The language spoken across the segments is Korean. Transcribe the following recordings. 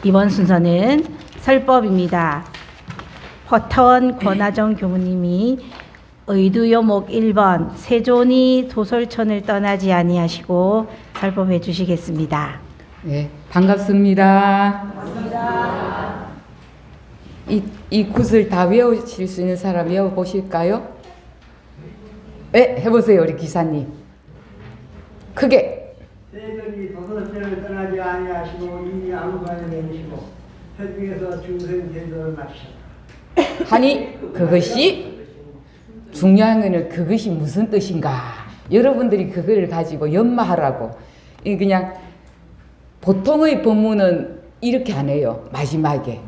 이번 순서는 설법입니다. 허타원 권하정 교무님이 의두요목 1번 세존이 도솔천을 떠나지 아니하시고 설법해 주시겠습니다. 네, 반갑습니다. 반갑습니다. 이 굿을 다 외우실 수 있는 사람 외워보실까요? 네, 해보세요, 우리 기사님. 크게. 세존이 도솔천을 떠나지 아니하시고 이미 아무관에 내리시고 회중에서 중생 제도를 마치셨다. 하니 그것이 중요한 거는 그것이 무슨 뜻인가? 여러분들이 그걸 가지고 연마하라고. 이 그냥 보통의 법문은 이렇게 안 해요. 마지막에.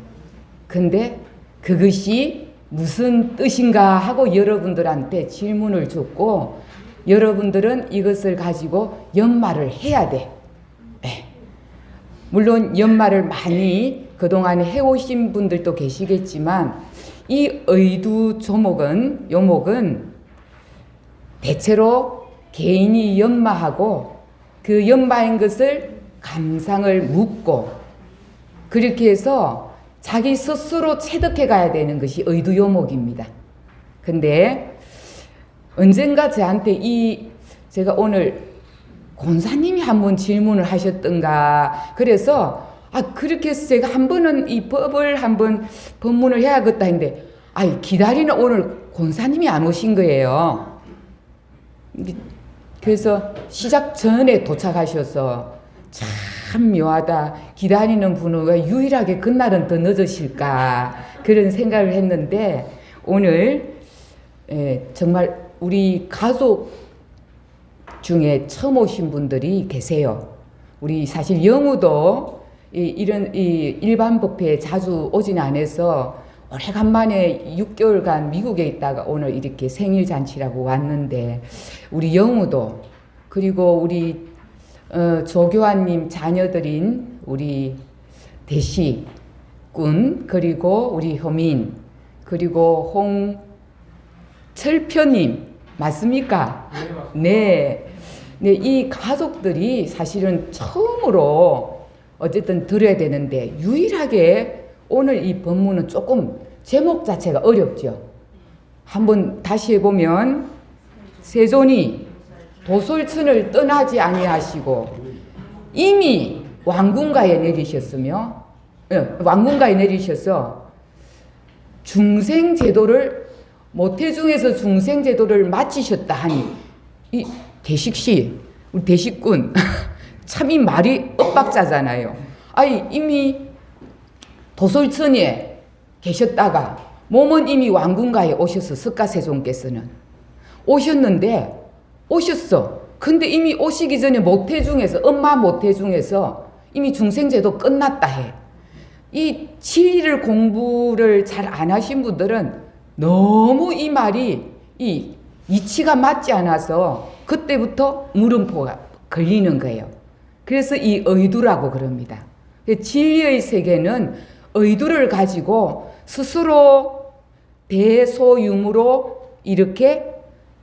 근데 그것이 무슨 뜻인가 하고 여러분들한테 질문을 줬고 여러분들은 이것을 가지고 연마를 해야 돼. 네. 물론 연마를 많이 그동안에 해오신 분들도 계시겠지만 이 의두 요목은 대체로 개인이 연마하고 그 연마한 것을 감상을 묻고 그렇게 해서 자기 스스로 체득해 가야 되는 것이 의두 요목입니다. 근데 언젠가 저한테 제가 오늘 권사님이 한번 질문을 하셨던가 그래서 그렇게 해서 제가 한 번은 이 법을 한번 법문을 해야겠다 했는데 기다리는 오늘 권사님이 안 오신 거예요. 그래서 시작 전에 도착하셔서 참 묘하다. 기다리는 분은 왜 유일하게 그날은 더 늦으실까 그런 생각을 했는데 오늘 정말 우리 가족 중에 처음 오신 분들이 계세요. 우리 사실 영우도 이런 일반 법회에 자주 오진 않아서 오래간만에 6개월간 미국에 있다가 오늘 이렇게 생일 잔치라고 왔는데 우리 영우도 그리고 우리 조교환님 자녀들인 우리 대시군 그리고 우리 효민 그리고 홍철표님 맞습니까? 네. 네, 이 가족들이 사실은 처음으로 어쨌든 들어야 되는데 유일하게 오늘 이 법문은 조금 제목 자체가 어렵죠. 한번 다시 해보면 세존이 도솔천을 떠나지 아니하시고 이미 왕궁가에 내리셨으며 왕궁가에 내리셔서 중생제도를 모태중에서 중생제도를 마치셨다 하니 이 대식씨 우리 대식군 참 이 말이 엇박자잖아요. 이미 도솔천에 계셨다가 몸은 이미 왕궁가에 오셔서 석가세존께서는 오셨어. 근데 이미 오시기 전에 모태중에서 엄마 모태중에서 이미 중생제도 끝났다 해. 이 진리를 공부를 잘 안 하신 분들은 너무 이 말이 이 이치가 맞지 않아서 그때부터 물음표가 걸리는 거예요. 그래서 이 의두라고 그럽니다. 진리의 세계는 의두를 가지고 스스로 대소유무로 이렇게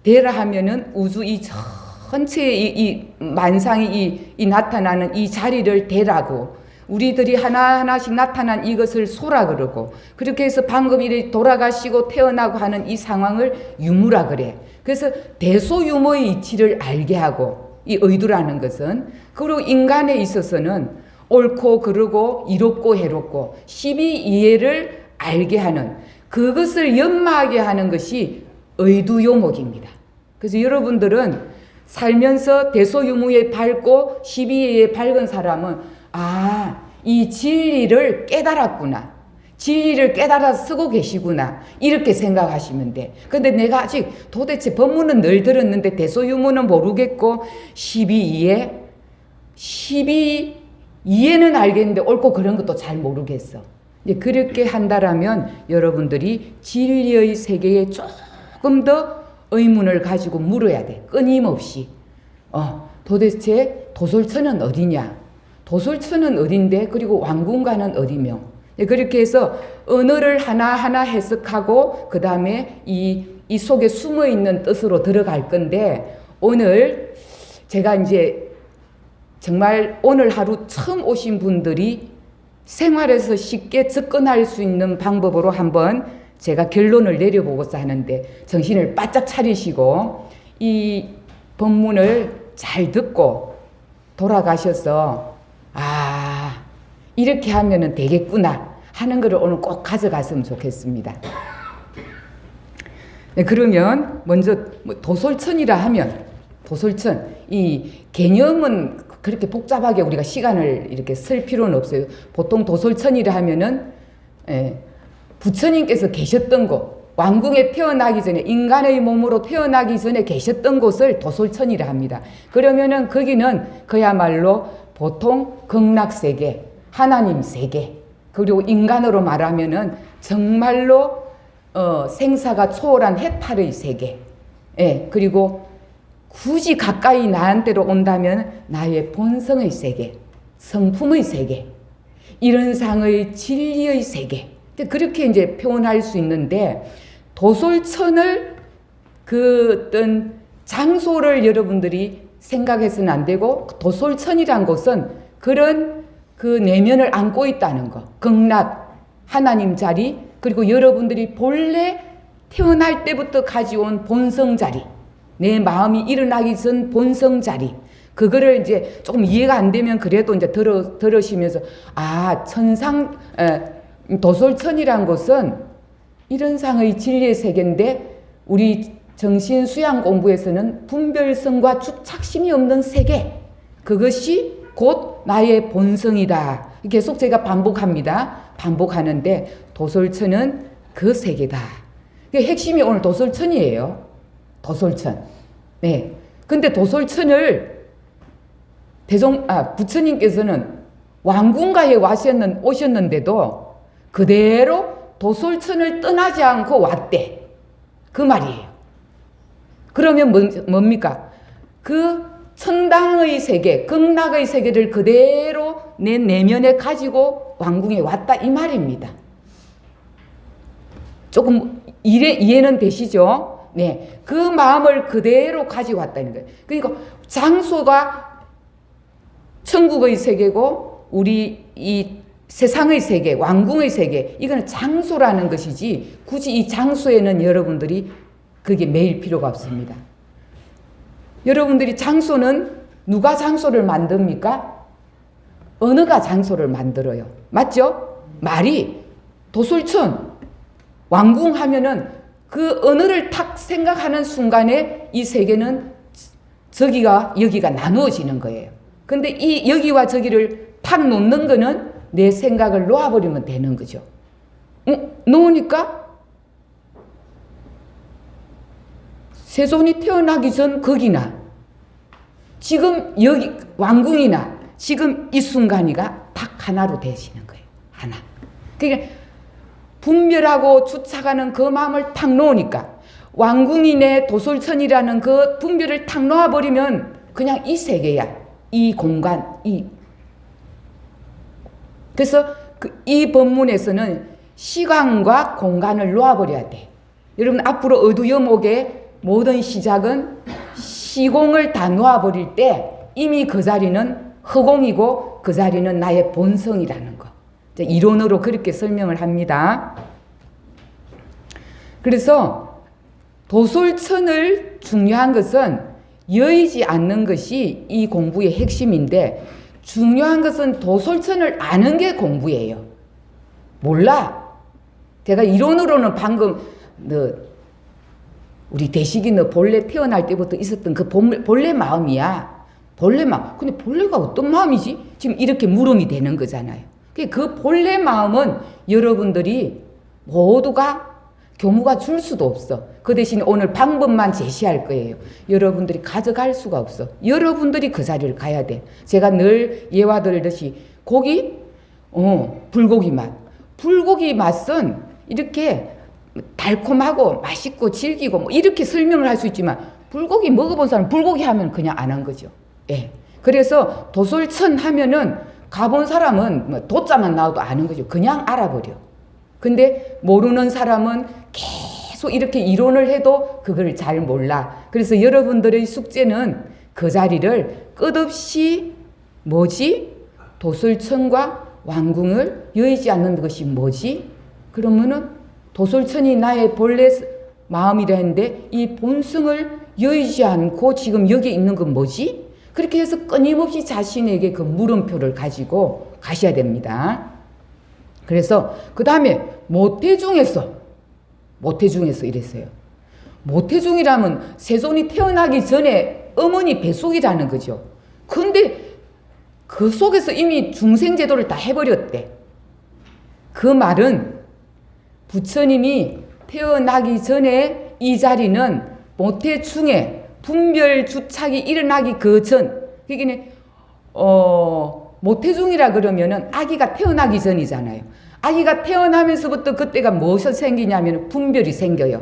되라 하면은 우주 이 전체의 이 만상이 나타나는 이 자리를 대라고 우리들이 하나하나씩 나타난 이것을 소라 그러고 그렇게 해서 방금 이렇게 돌아가시고 태어나고 하는 이 상황을 유무라 그래. 그래서 대소유무의 이치를 알게 하고 이 의두라는 것은 그리고 인간에 있어서는 옳고 그르고 이롭고 해롭고 십이이해를 알게 하는 그것을 연마하게 하는 것이 의두요목입니다. 그래서 여러분들은 살면서 대소유무에 밝고 십이이해에 밝은 사람은 이 진리를 깨달았구나. 진리를 깨달아 쓰고 계시구나. 이렇게 생각하시면 돼. 근데 내가 아직 도대체 법문은 늘 들었는데 대소유무는 모르겠고 십이이해는 알겠는데 옳고 그런 것도 잘 모르겠어. 그렇게 한다라면 여러분들이 진리의 세계에 조금 더 의문을 가지고 물어야 돼. 끊임없이. 도대체 도솔천은 어디냐? 도솔천은 어딘데? 그리고 왕궁가는 어디며? 그렇게 해서 언어를 하나하나 해석하고 그 다음에 이 속에 숨어있는 뜻으로 들어갈 건데 오늘 제가 이제 정말 오늘 하루 처음 오신 분들이 생활에서 쉽게 접근할 수 있는 방법으로 한번 제가 결론을 내려보고자 하는데 정신을 바짝 차리시고 이 법문을 잘 듣고 돌아가셔서 아, 이렇게 하면은 되겠구나 하는 것을 오늘 꼭 가져갔으면 좋겠습니다. 네, 그러면 먼저 도솔천이라 하면 도솔천 이 개념은 그렇게 복잡하게 우리가 시간을 이렇게 쓸 필요는 없어요. 보통 도솔천이라 하면은 부처님께서 계셨던 곳, 왕궁에 태어나기 전에 인간의 몸으로 태어나기 전에 계셨던 곳을 도솔천이라 합니다. 그러면은 거기는 그야말로 보통 극락세계, 하나님 세계, 그리고 인간으로 말하면은 정말로 생사가 초월한 해탈의 세계, 그리고 굳이 가까이 나한테로 온다면 나의 본성의 세계, 성품의 세계, 이런 상의 진리의 세계, 그렇게 이제 표현할 수 있는데 도솔천을 그 어떤 장소를 여러분들이 생각해서는 안 되고 도솔천이란 곳은 그런 그 내면을 안고 있다는 거, 극락, 하나님 자리, 그리고 여러분들이 본래 태어날 때부터 가져온 본성 자리, 내 마음이 일어나기 전 본성 자리, 그거를 이제 조금 이해가 안 되면 그래도 이제 들으시면서 아, 도솔천이란 곳은 이런 상의 진리의 세계인데 우리 정신 수양 공부에서는 분별성과 주착심이 없는 세계, 그것이 곧 나의 본성이다. 계속 제가 반복합니다. 반복하는데 도솔천은 그 세계다. 핵심이 오늘 도솔천이에요. 도솔천. 네. 근데 도솔천을 부처님께서는 왕궁가에 오셨는데도 그대로 도솔천을 떠나지 않고 왔대. 그 말이에요. 그러면 뭡니까? 그 천당의 세계, 극락의 세계를 그대로 내 내면에 가지고 왕궁에 왔다 이 말입니다. 조금 이해는 되시죠? 네, 그 마음을 그대로 가져왔다는 거예요. 그러니까 장소가 천국의 세계고 우리 이 세상의 세계, 왕궁의 세계, 이거는 장소라는 것이지 굳이 이 장소에는 여러분들이 그게 매일 필요가 없습니다. 여러분들이 장소는 누가 장소를 만듭니까? 언어가 장소를 만들어요. 맞죠? 말이 도솔천, 왕궁 하면은 그 언어를 탁 생각하는 순간에 이 세계는 저기가 여기가 나누어지는 거예요. 근데 이 여기와 저기를 탁 놓는 거는 내 생각을 놓아버리면 되는 거죠. 놓으니까 세존이 태어나기 전 거기나 지금 여기 왕궁이나 지금 이 순간이가 딱 하나로 되시는 거예요. 하나. 그러니까 분별하고 주착하는 그 마음을 탁 놓으니까 왕궁이네 도솔천이라는 그 분별을 탁 놓아버리면 그냥 이 세계야. 이 공간, 그래서 이 법문에서는 시간과 공간을 놓아버려야 돼. 여러분 앞으로 어두여목의 모든 시작은 시공을 다 놓아버릴 때 이미 그 자리는 허공이고 그 자리는 나의 본성이라는 거. 이론으로 그렇게 설명을 합니다. 그래서 도솔천을 중요한 것은 여의지 않는 것이 이 공부의 핵심인데 중요한 것은 도솔천을 아는 게 공부예요. 몰라. 제가 이론으로는 방금 우리 대식이 너 본래 태어날 때부터 있었던 그 본래 마음이야. 본래 마음. 근데 본래가 어떤 마음이지? 지금 이렇게 물음이 되는 거잖아요. 그 본래 마음은 여러분들이 모두가 교무가 줄 수도 없어. 그 대신 오늘 방법만 제시할 거예요. 여러분들이 가져갈 수가 없어. 여러분들이 그 자리를 가야 돼. 제가 늘 예화 들듯이 고기, 불고기 맛. 불고기 맛은 이렇게 달콤하고 맛있고 질기고 뭐 이렇게 설명을 할 수 있지만 불고기 먹어본 사람 불고기 하면 그냥 안 한 거죠. 예. 그래서 도솔천 하면은 가본 사람은 뭐 도자만 나와도 아는 거죠. 그냥 알아버려. 근데 모르는 사람은 계속 이렇게 이론을 해도 그걸 잘 몰라. 그래서 여러분들의 숙제는 그 자리를 끝없이 도솔천과 왕궁을 여의지 않는 것이 뭐지? 그러면은 도솔천이 나의 본래 마음이라 했는데 이 본성을 여의지 않고 지금 여기 있는 건 뭐지? 그렇게 해서 끊임없이 자신에게 그 물음표를 가지고 가셔야 됩니다. 그래서 그 다음에 모태중에서 이랬어요. 모태중이라면 세존이 태어나기 전에 어머니 뱃속이라는 거죠. 근데 그 속에서 이미 중생제도를 다 해버렸대. 그 말은 부처님이 태어나기 전에 이 자리는 모태중에 분별주착이 일어나기 그 전, 그러니까 모태중이라 그러면은 아기가 태어나기 전이잖아요. 아기가 태어나면서부터 그때가 무엇이 생기냐면 분별이 생겨요.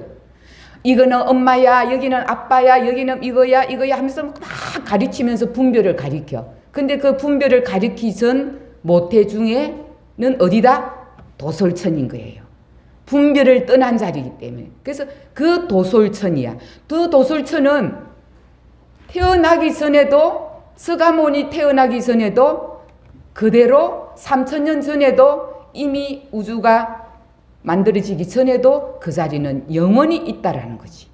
이거는 엄마야, 여기는 아빠야, 여기는 이거야 하면서 막 가르치면서 분별을 가리켜. 근데 그 분별을 가리키기 전 모태중에는 어디다? 도솔천인 거예요. 분별을 떠난 자리이기 때문에. 그래서 그 도솔천이야. 그 도솔천은 태어나기 전에도, 서가모니 태어나기 전에도 그대로 3000년 전에도 이미 우주가 만들어지기 전에도 그 자리는 영원히 있다라는 거지.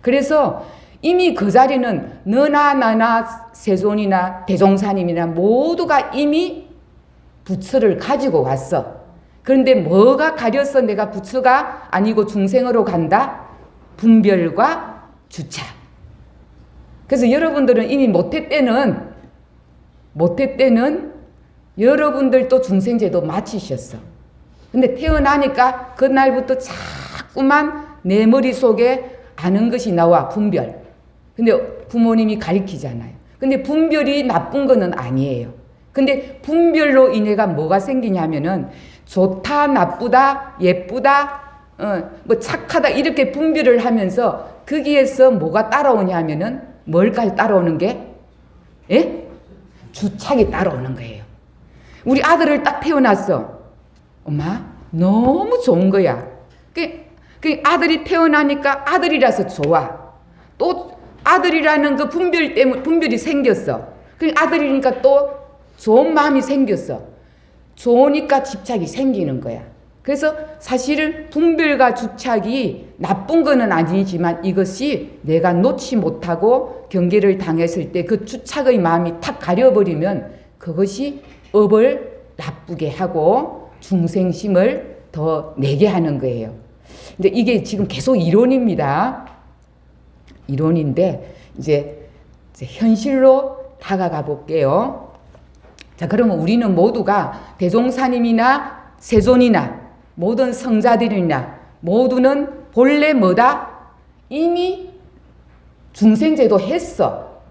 그래서 이미 그 자리는 너나 나나 세존이나 대종사님이나 모두가 이미 부처를 가지고 왔어. 그런데 뭐가 가려서 내가 부처가 아니고 중생으로 간다? 분별과 주착. 그래서 여러분들은 이미 모태 때는 여러분들도 중생제도 마치셨어. 근데 태어나니까 그날부터 자꾸만 내 머릿속에 아는 것이 나와, 분별. 근데 부모님이 가르치잖아요. 근데 분별이 나쁜 거는 아니에요. 근데 분별로 인해가 뭐가 생기냐면은 좋다, 나쁘다, 예쁘다, 뭐 착하다 이렇게 분별을 하면서 거기에서 뭐가 따라오냐면은 뭘까요? 따라오는 게? 예? 주착이 따라오는 거예요. 우리 아들을 딱 태어났어. 엄마, 너무 좋은 거야. 그 아들이 태어나니까 아들이라서 좋아. 또 아들이라는 그 분별 때문에 분별이 생겼어. 그 아들이니까 또 좋은 마음이 생겼어. 좋으니까 집착이 생기는 거야. 그래서 사실은 분별과 주착이 나쁜 거는 아니지만 이것이 내가 놓지 못하고 경계를 당했을 때 그 주착의 마음이 탁 가려버리면 그것이 업을 나쁘게 하고 중생심을 더 내게 하는 거예요. 근데 이게 지금 계속 이론입니다. 이론인데 이제 현실로 다가가 볼게요. 자, 그러면 우리는 모두가 대종사님이나 세존이나 모든 성자들이나 모두는 본래 뭐다? 이미 중생제도 했어.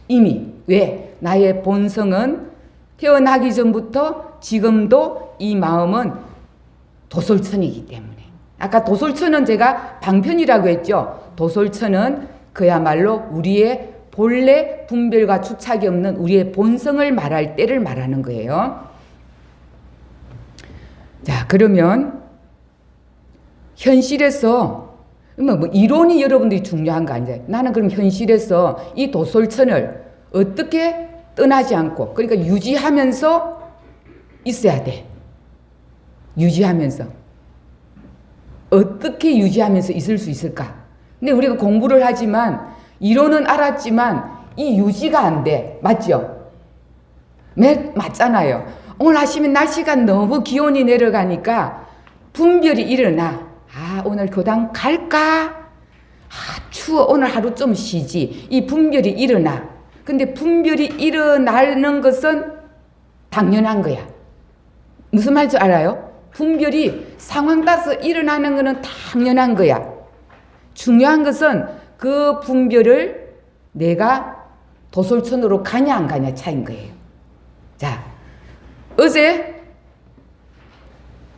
이미. 왜? 나의 본성은 태어나기 전부터 지금도 이 마음은 도솔천이기 때문에. 아까 도솔천은 제가 방편이라고 했죠. 도솔천은 그야말로 우리의 본래 분별과 주착이 없는 우리의 본성을 말할 때를 말하는 거예요. 자, 그러면 현실에서 뭐 이론이 여러분들이 중요한 거 아니에요. 나는 그럼 현실에서 이 도솔천을 어떻게 떠나지 않고, 그러니까 유지하면서 있어야 돼. 유지하면서. 어떻게 유지하면서 있을 수 있을까? 근데 우리가 공부를 하지만 이론은 알았지만 이 유지가 안 돼. 맞죠? 맞잖아요. 오늘 아침에 날씨가 너무 기온이 내려가니까 분별이 일어나. 아, 오늘 교당 갈까? 아, 추워. 오늘 하루 좀 쉬지. 이 분별이 일어나. 근데 분별이 일어나는 것은 당연한 거야. 무슨 말인지 알아요? 분별이 상황 따라서 일어나는 것은 당연한 거야. 중요한 것은 그 분별을 내가 도솔천으로 가냐 안 가냐 차이인 거예요. 자, 어제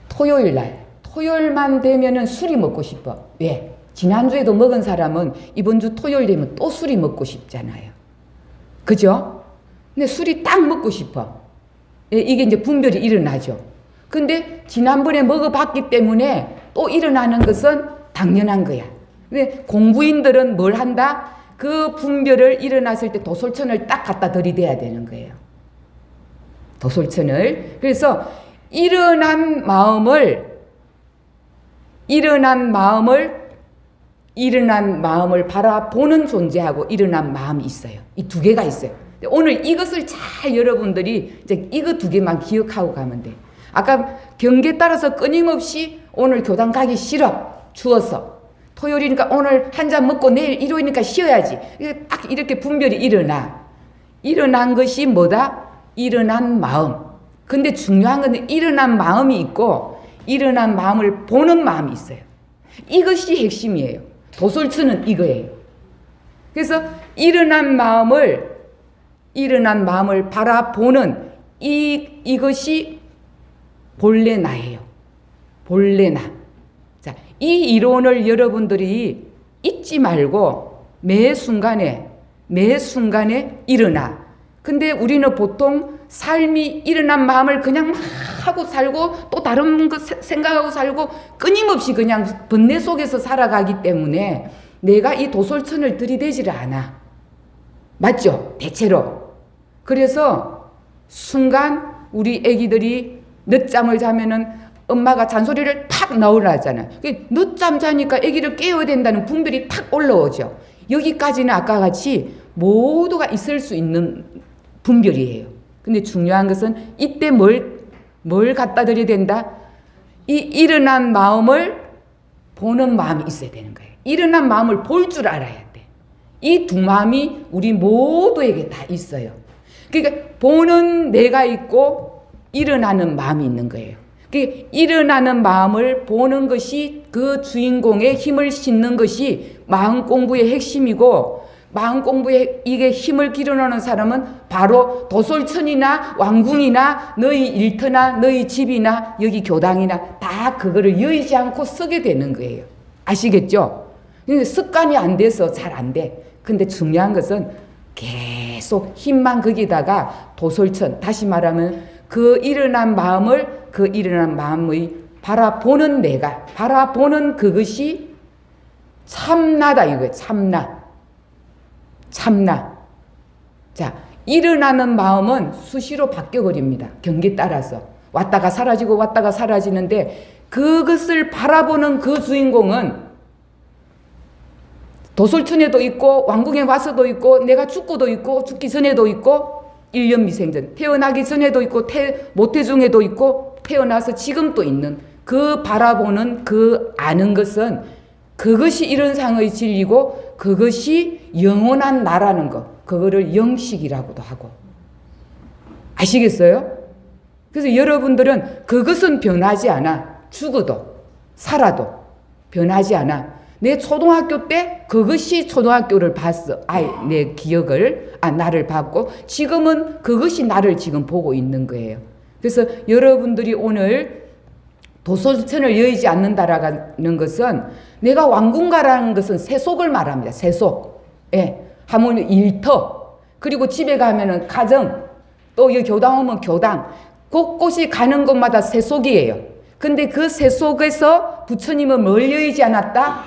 토요일만 되면은 술이 먹고 싶어. 왜? 지난주에도 먹은 사람은 이번 주 토요일 되면 또 술이 먹고 싶잖아요. 그죠? 근데 술이 딱 먹고 싶어. 이게 이제 분별이 일어나죠. 근데 지난번에 먹어봤기 때문에 또 일어나는 것은 당연한 거야. 근데 공부인들은 뭘 한다? 그 분별을 일어났을 때 도솔천을 딱 갖다 들이대야 되는 거예요. 도솔천을. 그래서 일어난 마음을 바라보는 존재하고 일어난 마음이 있어요. 이 두 개가 있어요. 오늘 이것을 잘 여러분들이 이제 이거 두 개만 기억하고 가면 돼. 아까 경계에 따라서 끊임없이 오늘 교당 가기 싫어. 추워서. 토요일이니까 오늘 한 잔 먹고 내일 일요일이니까 쉬어야지. 딱 이렇게 분별이 일어나. 일어난 것이 뭐다? 일어난 마음. 근데 중요한 건 일어난 마음이 있고 일어난 마음을 보는 마음이 있어요. 이것이 핵심이에요. 도솔천은 이거예요. 그래서 일어난 마음을 바라보는 이것이 본래 나예요. 본래 나. 자, 이 이론을 여러분들이 잊지 말고 매 순간에 일어나. 근데 우리는 보통 삶이 일어난 마음을 그냥 막 하고 살고 또 다른 거 생각하고 살고 끊임없이 그냥 번뇌 속에서 살아가기 때문에 내가 이 도솔천을 들이대지를 않아. 맞죠? 대체로. 그래서 순간 우리 애기들이 늦잠을 자면은 엄마가 잔소리를 탁 나오라 하잖아. 늦잠 자니까 애기를 깨워야 된다는 분별이 탁 올라오죠. 여기까지는 아까 같이 모두가 있을 수 있는 분별이에요. 근데 중요한 것은 이때 뭘 갖다 드려야 된다? 이 일어난 마음을 보는 마음이 있어야 되는 거예요. 일어난 마음을 볼 줄 알아야 돼. 이 두 마음이 우리 모두에게 다 있어요. 그러니까 보는 내가 있고 일어나는 마음이 있는 거예요. 그러니까 일어나는 마음을 보는 것이 그 주인공의 힘을 싣는 것이 마음 공부의 핵심이고 마음 공부에 이게 힘을 기르는 사람은 바로 도솔천이나 왕궁이나 너희 일터나 너희 집이나 여기 교당이나 다 그거를 여의지 않고 쓰게 되는 거예요. 아시겠죠? 습관이 안 돼서 잘 안 돼. 근데 중요한 것은 계속 힘만 거기다가 도솔천, 다시 말하면 그 일어난 마음의 바라보는 내가, 바라보는 그것이 참나다 이거예요. 참나. 자, 일어나는 마음은 수시로 바뀌어버립니다. 경계에 따라서. 왔다가 사라지고 왔다가 사라지는데 그것을 바라보는 그 주인공은 도솔천에도 있고 왕궁에 와서도 있고 내가 죽고도 있고 죽기 전에도 있고 1년 미생전 태어나기 전에도 있고 모태 중에도 있고 태어나서 지금도 있는 그 바라보는 그 아는 것은 그것이 이런 상의 진리고 그것이 영원한 나라는 것. 그거를 영식이라고도 하고. 아시겠어요? 그래서 여러분들은 그것은 변하지 않아. 죽어도 살아도 변하지 않아. 내 초등학교 때 그것이 초등학교를 봤어. 내 기억을 나를 봤고 지금은 그것이 나를 지금 보고 있는 거예요. 그래서 여러분들이 오늘 도솔천을 여의지 않는다라는 것은 내가 왕궁가라는 것은 세속을 말합니다. 세속. 예. 하면 일터. 그리고 집에 가면은 가정. 또 여기 교당 오면 교당. 곳곳이 가는 곳마다 세속이에요. 근데 그 세속에서 부처님은 뭘 여의지 않았다?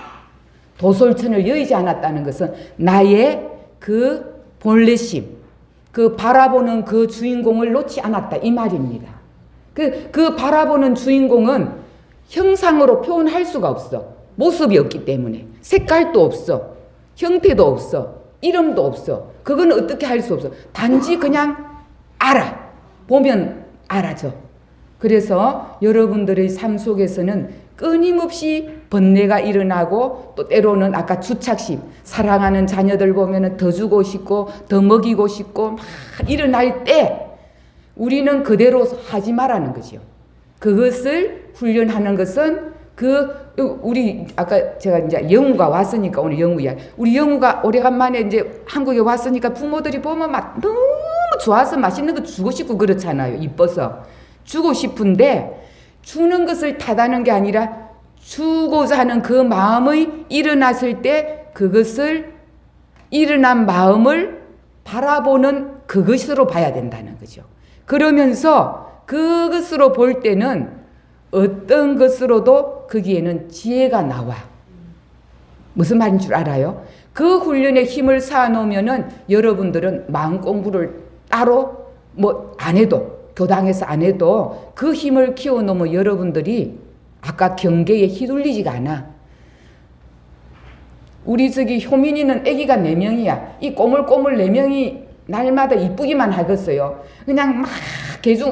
도솔천을 여의지 않았다는 것은 나의 그 본래심, 그 바라보는 그 주인공을 놓지 않았다. 이 말입니다. 그 바라보는 주인공은 형상으로 표현할 수가 없어. 모습이 없기 때문에. 색깔도 없어. 형태도 없어. 이름도 없어. 그건 어떻게 할 수 없어. 단지 그냥 알아. 보면 알아져. 그래서 여러분들의 삶 속에서는 끊임없이 번뇌가 일어나고 또 때로는 아까 주착심, 사랑하는 자녀들 보면 더 주고 싶고 더 먹이고 싶고 막 일어날 때 우리는 그대로 하지 말라는 거죠. 그것을 훈련하는 것은 우리 아까 제가 이제 영우가 왔으니까 오늘 영우 이야기. 우리 영우가 오래간만에 이제 한국에 왔으니까 부모들이 보면 막 너무 좋아서 맛있는 거 주고 싶고 그렇잖아요. 이뻐서 주고 싶은데 주는 것을 탓하는 게 아니라 주고자 하는 그 마음의 일어났을 때 그것을 일어난 마음을 바라보는 그것으로 봐야 된다는 거죠. 그러면서 그것으로 볼 때는 어떤 것으로도 거기에는 지혜가 나와. 무슨 말인 줄 알아요? 그 훈련에 힘을 쌓아놓으면은 여러분들은 마음 공부를 따로 안 해도 교당에서 안 해도 그 힘을 키워놓으면 여러분들이 아까 경계에 휘둘리지가 않아. 우리 저기 효민이는 아기가 4명이야. 이 꼬물꼬물 4명이 날마다 이쁘기만 하겠어요. 그냥 막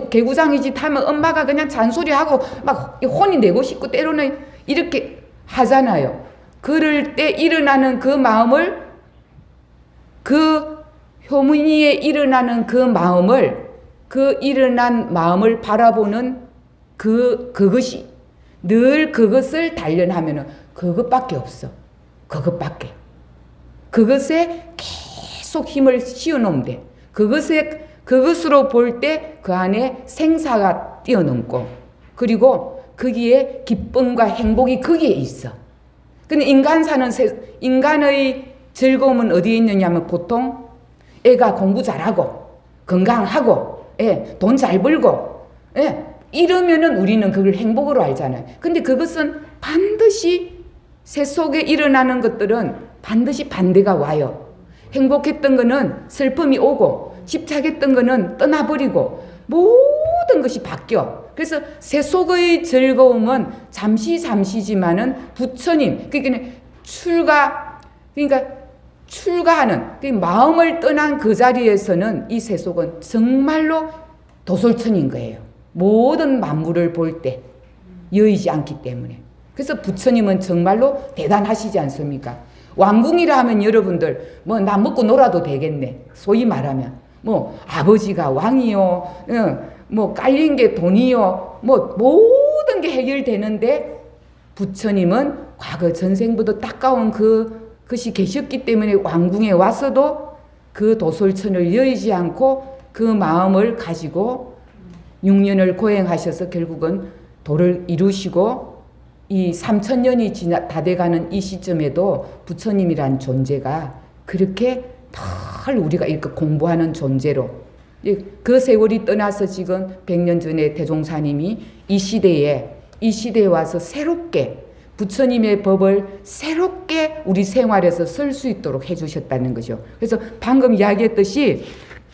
개구장이 짓 하면 엄마가 그냥 잔소리하고 막 혼이 내고 싶고 때로는 이렇게 하잖아요. 그럴 때 일어나는 그 마음을, 그 효민이에 일어나는 그 마음을, 그 일어난 마음을 바라보는 그것이 늘 그것을 단련하면은 그것밖에 없어. 그것밖에. 그것에 계속 힘을 씌워놓으면 돼. 그것으로 볼 때 그 안에 생사가 뛰어넘고, 그리고 거기에 기쁨과 행복이 거기에 있어. 근데 인간의 즐거움은 어디에 있느냐면 보통 애가 공부 잘하고, 건강하고, 돈 잘 벌고, 이러면은 우리는 그걸 행복으로 알잖아요. 근데 그것은 반드시 새 속에 일어나는 것들은 반드시 반대가 와요. 행복했던 거는 슬픔이 오고, 집착했던 거는 떠나버리고, 모든 것이 바뀌어. 그래서 새 속의 즐거움은 잠시지만은 부처님, 그러니까 출가하는, 마음을 떠난 그 자리에서는 이 새 속은 정말로 도솔천인 거예요. 모든 만물을 볼 때 여의지 않기 때문에. 그래서 부처님은 정말로 대단하시지 않습니까? 왕궁이라 하면 여러분들 뭐 나 먹고 놀아도 되겠네. 소위 말하면 뭐 아버지가 왕이요, 뭐 깔린 게 돈이요, 뭐 모든 게 해결되는데 부처님은 과거 전생부터 닦아온 그것이 계셨기 때문에 왕궁에 와서도 그 도솔천을 여의지 않고 그 마음을 가지고 6년을 고행하셔서 결국은 도를 이루시고, 이 3000년이 다 돼가는 이 시점에도 부처님이란 존재가 그렇게 늘 우리가 이렇게 공부하는 존재로, 그 세월이 떠나서 지금 100년 전에 대종사님이 이 시대에 와서 새롭게 부처님의 법을 새롭게 우리 생활에서 쓸 수 있도록 해주셨다는 거죠. 그래서 방금 이야기했듯이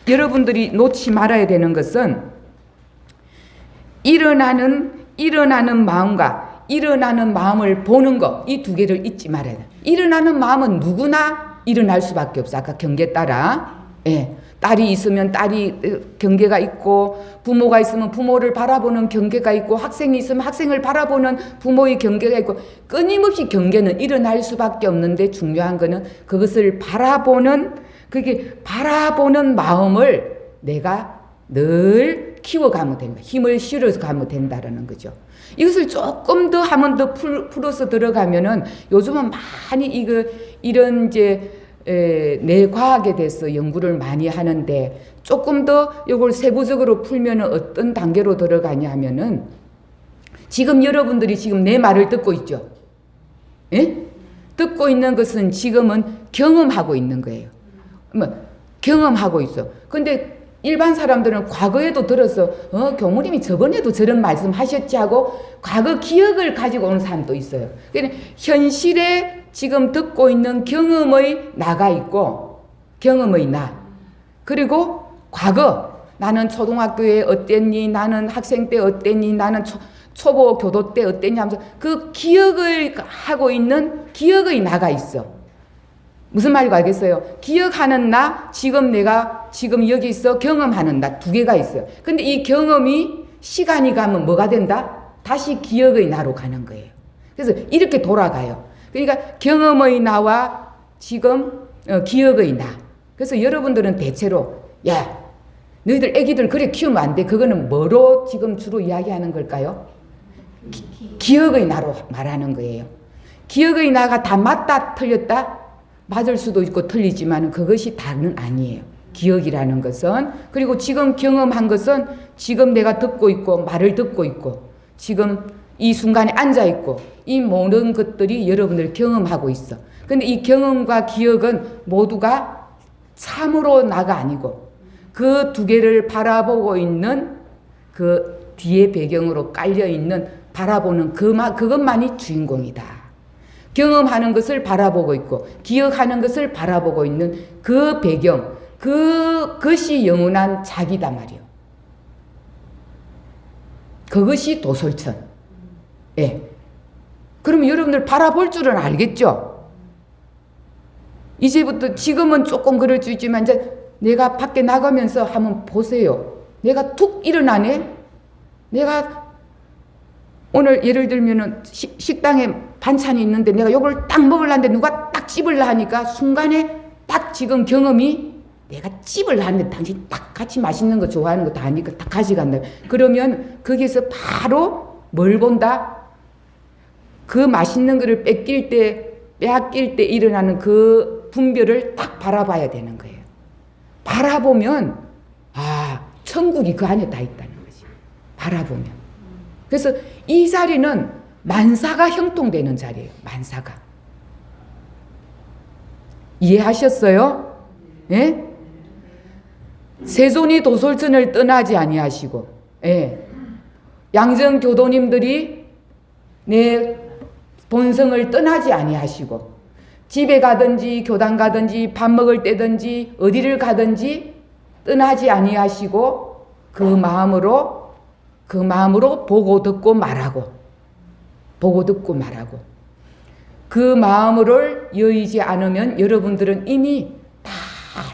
여러분들이 놓지 말아야 되는 것은 일어나는 마음과 일어나는 마음을 보는 것, 이 두 개를 잊지 말아야 돼. 일어나는 마음은 누구나 일어날 수밖에 없어. 아까 경계 따라. 딸이 있으면 딸이 경계가 있고, 부모가 있으면 부모를 바라보는 경계가 있고, 학생이 있으면 학생을 바라보는 부모의 경계가 있고, 끊임없이 경계는 일어날 수밖에 없는데, 중요한 거는 그것을 바라보는 마음을 내가 늘 키워가면 된다. 힘을 실어서 가면 된다라는 거죠. 이것을 조금 더 한번 더 풀어서 들어가면은, 요즘은 많이 이런 이제 뇌과학에 대해서 연구를 많이 하는데, 조금 더 이걸 세부적으로 풀면은 어떤 단계로 들어가냐 하면은, 지금 여러분들이 지금 내 말을 듣고 있죠. 듣고 있는 것은 지금은 경험하고 있는 거예요. 경험하고 있어. 근데 일반 사람들은 과거에도 들어서 교무님이 저번에도 저런 말씀 하셨지 하고 과거 기억을 가지고 오는 사람도 있어요. 그러니까 현실에 지금 듣고 있는 경험의 나가 있고, 경험의 나, 그리고 과거 나는 초등학교에 어땠니, 나는 학생 때 어땠니, 나는 초보 교도 때 어땠니 하면서 그 기억을 하고 있는 기억의 나가 있어. 무슨 말인지 알겠어요? 기억하는 나, 내가 지금 여기 있어 경험하는 나, 두 개가 있어요. 근데 이 경험이 시간이 가면 뭐가 된다? 다시 기억의 나로 가는 거예요. 그래서 이렇게 돌아가요. 그러니까 경험의 나와 지금 기억의 나. 그래서 여러분들은 대체로 너희들 애기들 그래 키우면 안 돼. 그거는 뭐로 지금 주로 이야기하는 걸까요? 기억의 나로 말하는 거예요. 기억의 나가 다 맞다 틀렸다? 맞을 수도 있고 틀리지만 그것이 다는 아니에요. 기억이라는 것은. 그리고 지금 경험한 것은 지금 내가 듣고 있고 말을 듣고 있고 지금 이 순간에 앉아 있고 이 모든 것들이 여러분들 경험하고 있어. 근데 이 경험과 기억은 모두가 참으로 나가 아니고 그 두 개를 바라보고 있는 그 뒤에 배경으로 깔려 있는 바라보는 그것만이 주인공이다. 경험하는 것을 바라보고 있고 기억하는 것을 바라보고 있는 그 배경, 그것이 영원한 자기다 말이요. 그것이 도솔천. 예. 그러면 여러분들 바라볼 줄은 알겠죠? 이제부터 지금은 조금 그럴 수 있지만 이제 내가 밖에 나가면서 한번 보세요. 내가 툭 일어나네. 내가 오늘 예를 들면은 식당에 반찬이 있는데 내가 요걸 딱 먹으려는데 누가 딱 찝으려 하니까 순간에 딱 지금 경험이 내가 찝을 하는데 당신 딱 같이 맛있는 거 좋아하는 거 다 하니까 딱 가져간다. 그러면 거기서 바로 뭘 본다? 그 맛있는 거를 빼앗길 때 일어나는 그 분별을 딱 바라봐야 되는 거예요. 바라보면 아, 천국이 그 안에 다 있다는 거지. 바라보면. 그래서 이 자리는 만사가 형통되는 자리예요. 만사가. 이해하셨어요? 예? 세존이 도솔천을 떠나지 아니하시고, 예. 양정교도님들이 내 본성을 떠나지 아니하시고, 집에 가든지 교당 가든지 밥 먹을 때든지 어디를 가든지 떠나지 아니하시고 그 마음으로 보고 듣고 말하고 그 마음을 여의지 않으면 여러분들은 이미 다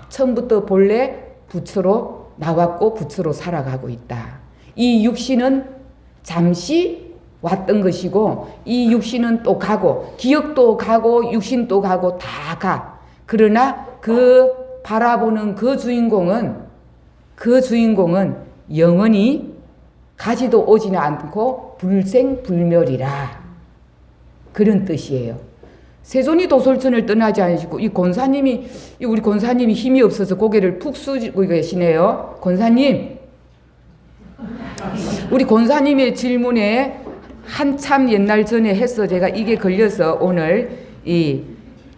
처음부터 본래 부처로 나왔고 부처로 살아가고 있다. 이 육신은 잠시 왔던 것이고 이 육신은 또 가고 기억도 가고 육신도 가고 다 가. 그러나 그 바라보는 그 주인공은 영원히 가지도 오지는 않고 불생불멸이라. 그런 뜻이에요. 세존이 도솔천을 떠나지 않으시고 우리 권사님이 힘이 없어서 고개를 푹 숙이고 계시네요. 권사님, 우리 권사님의 질문에 한참 옛날 전에 해서 제가 이게 걸려서 오늘 이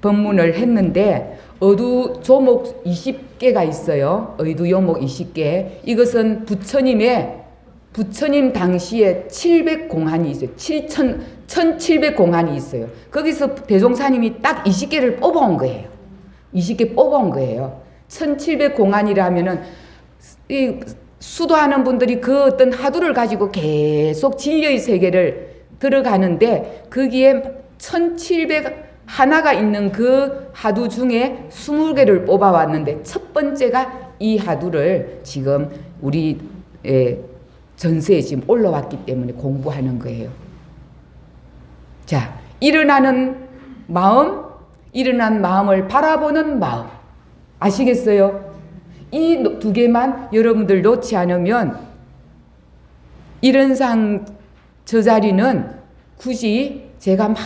법문을 했는데 어두 조목 20개가 있어요. 의두 요목 20개. 이것은 부처님 당시에 700공안이 있어요. 1700공안이 있어요. 거기서 대종사님이 딱 20개를 뽑아온 거예요. 20개 뽑아온 거예요. 1700공안이라면은 이 수도하는 분들이 그 어떤 하두를 가지고 계속 진리의 세계를 들어가는데 거기에 1700 하나가 있는 그 하두 중에 20개를 뽑아왔는데 첫 번째가 이 하두를 지금 우리 전세에 지금 올라왔기 때문에 공부하는 거예요. 자, 일어난 마음을 바라보는 마음. 아시겠어요? 이 두 개만 여러분들 놓지 않으면 이런상 저 자리는 굳이 제가 막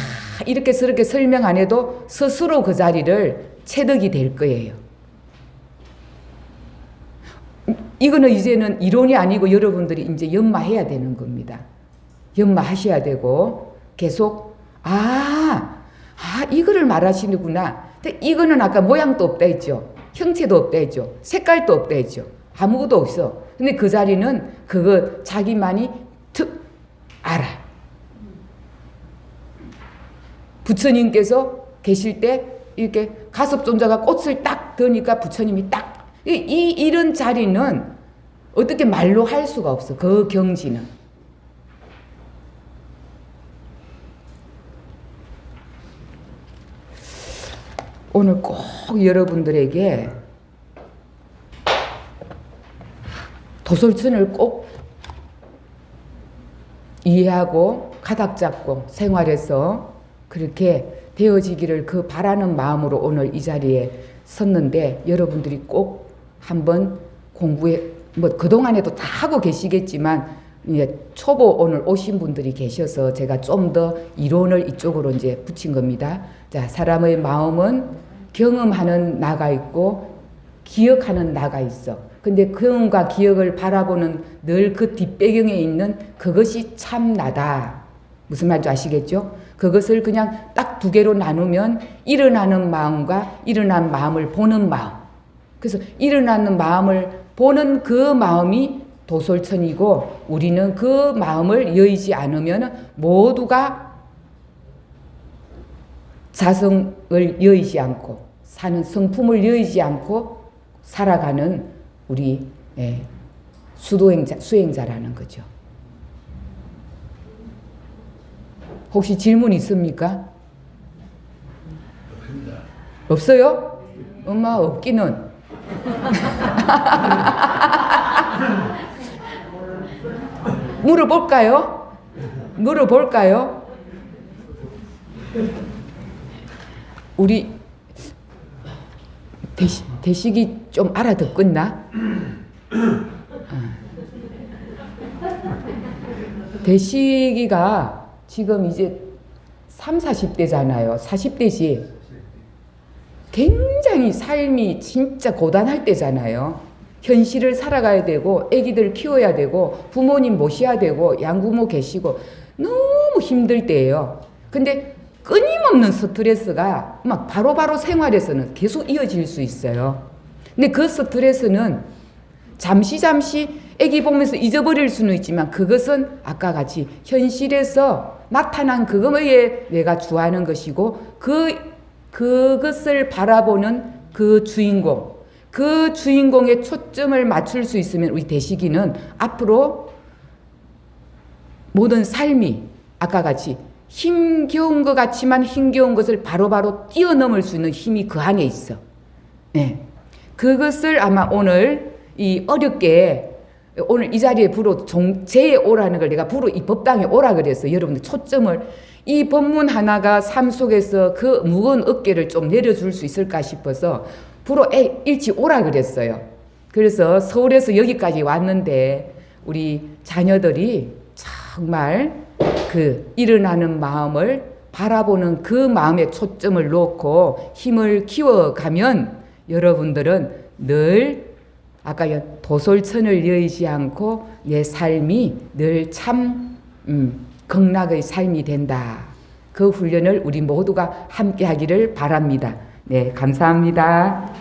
이렇게 저렇게 설명 안 해도 스스로 그 자리를 체득이 될 거예요. 이거는 이제는 이론이 아니고 여러분들이 이제 연마해야 되는 겁니다. 연마하셔야 되고 계속 이거를 말하시는구나. 근데 이거는 아까 모양도 없다 했죠. 형체도 없다 했죠. 색깔도 없다 했죠. 아무것도 없어. 근데 그 자리는 그거 자기만이 알아. 부처님께서 계실 때 이렇게 가섭존자가 꽃을 딱 드니까 부처님이 딱 이런 자리는 어떻게 말로 할 수가 없어. 그 경지는. 오늘 꼭 여러분들에게 도솔천을 꼭 이해하고 가닥 잡고 생활해서 그렇게 되어지기를 그 바라는 마음으로 오늘 이 자리에 섰는데 여러분들이 꼭 한번 공부해 그동안에도 다 하고 계시겠지만 이제 초보 오늘 오신 분들이 계셔서 제가 좀 더 이론을 이쪽으로 이제 붙인 겁니다. 자, 사람의 마음은 경험하는 나가 있고 기억하는 나가 있어. 근데 경험과 기억을 바라보는 늘 그 뒷배경에 있는 그것이 참 나다. 무슨 말인지 아시겠죠? 그것을 그냥 딱 두 개로 나누면 일어나는 마음과 일어난 마음을 보는 마음. 그래서 일어나는 마음을 보는 그 마음이 도솔천이고 우리는 그 마음을 여의지 않으면 모두가 자성을 여의지 않고 사는 성품을 여의지 않고 살아가는 우리 수행자라는 거죠. 혹시 질문 있습니까? 없어요? 엄마 없기는. 물어볼까요? 물어볼까요? 우리 대식이 좀 알아듣겠나? 대식이가 지금 이제 30, 40대잖아요. 40대지. 굉장히 삶이 진짜 고단할 때잖아요. 현실을 살아가야 되고 아기들 키워야 되고 부모님 모셔야 되고 양부모 계시고 너무 힘들 때예요. 근데 끊임없는 스트레스가 막 바로바로 생활에서는 계속 이어질 수 있어요. 근데 그 스트레스는 잠시 아기 보면서 잊어버릴 수는 있지만 그것은 아까 같이 현실에서 나타난 그거에 내가 주하는 것이고 그것을 바라보는 그 주인공의 초점을 맞출 수 있으면 우리 대식이는 앞으로 모든 삶이 아까 같이 힘겨운 것 같지만 힘겨운 것을 바로바로 뛰어넘을 수 있는 힘이 그 안에 있어. 네. 그것을 아마 오늘 이 어렵게 오늘 이 자리에 부로 종제에 오라는 걸 내가 부로 이 법당에 오라 그랬어. 여러분들 초점을 이 법문 하나가 삶 속에서 그 무거운 어깨를 좀 내려줄 수 있을까 싶어서 부로 일찍 오라 그랬어요. 그래서 서울에서 여기까지 왔는데 우리 자녀들이 정말 그 일어나는 마음을 바라보는 그 마음에 초점을 놓고 힘을 키워가면 여러분들은 늘 아까 도솔천을 여의지 않고 내 삶이 늘 참 극락의 삶이 된다. 그 훈련을 우리 모두가 함께 하기를 바랍니다. 네, 감사합니다.